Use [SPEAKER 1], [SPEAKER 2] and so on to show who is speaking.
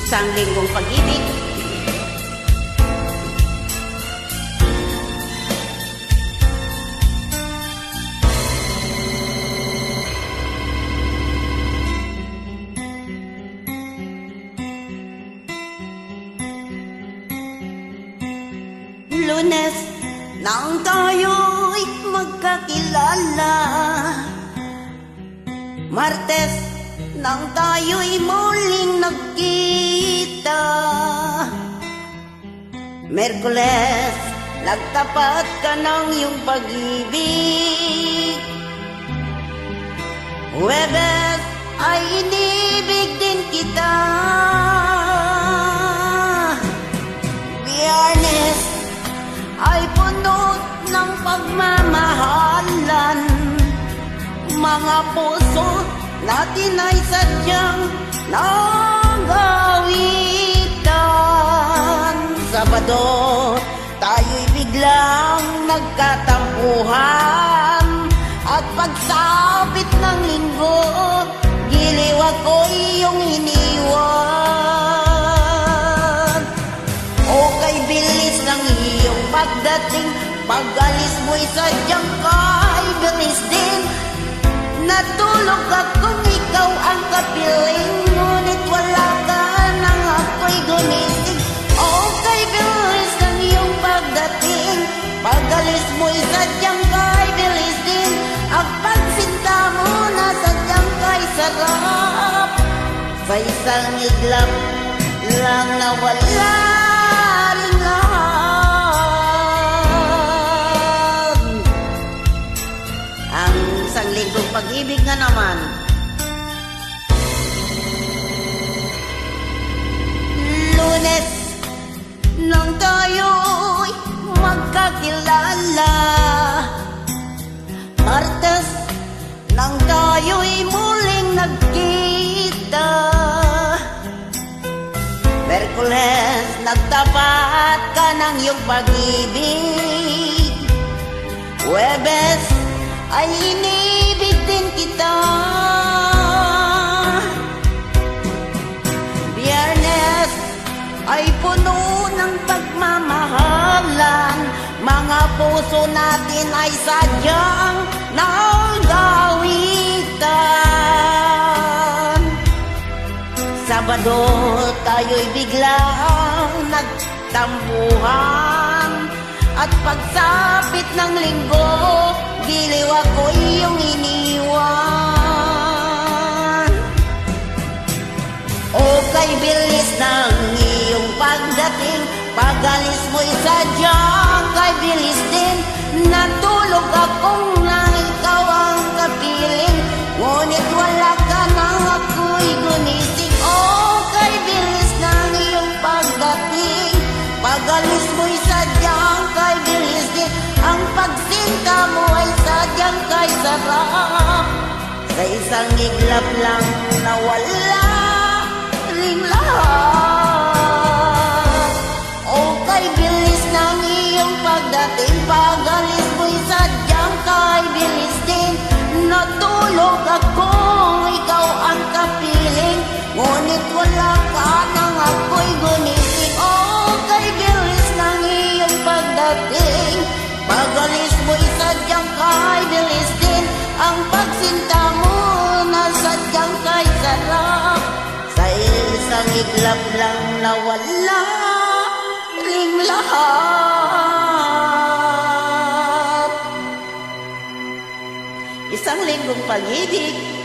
[SPEAKER 1] Isang linggong pag-ibig. Lunes nang tayo'y magkakilala, Martes nang tayo'y muling nagkita, Merkules nagtapat ka ng iyong pag-ibig, Huwebes ay inibig din kita, Biyernes ay puno ng pagmamahalan, mga puso natin ay sadyang nagawitan. Sabado, tayo'y biglang nagkatampuhan, at pagsapit ng linggo, giliw ako iyong iniwan. O kay bilis ng iyong pagdating, pag-alis mo'y sadyang kay bilis din. Natulog akong ikaw ang kapiling, ngunit wala ka nang ako'y gumising. O kay bilis ng iyong pagdating, pag-alis mo'y sadyang kay bilis din. Ang pagsinta mo na sadyang kay sarap, sa isang iglap lang nawala rin lahat. Ang isang linggong pag-ibig nga naman. Lunes nang tayo'y magkakilala, Martes nang tayo'y muling nagkita, Merkules nagtapat ka ng iyong pag-ibig, Huwebes ay inibig din kita, Biyernes ay puno ng pagmamahalan, mga puso natin ay sadyang nagawitan. Sabado, tayo'y biglang nagtampuhan, at pagsapit ng linggo, giliw ako iyong iniwan. O kay bilis ng iyong pagdating, pag-alis mo'y sadyang kay bilis din. Natulog akong nang ikaw ang kapiling, ngunit wala ka nang ako'y gunising. O kay bilis ng iyong pagdating, pag-alis mo'y sadyang kay bilis din. Ang pagsinta mo ay sadyang kay sarap, sa isang iglap lang nawala ring lahat. O kay bilis ng iyong pagdating, pag-alis mo'y sadyang kay bilis din. Natulog ako, ikaw ang kapiling, ngunit wala ka nang ako'y gunising. O kay bilis ng iyong pagdating, pag-alis mo'y sadyang kay bilis din. Ang pagsinta mo na sadyang kay sarap, sa isang iglap lang nawala ring lahat. Isang linggong pag-ibig.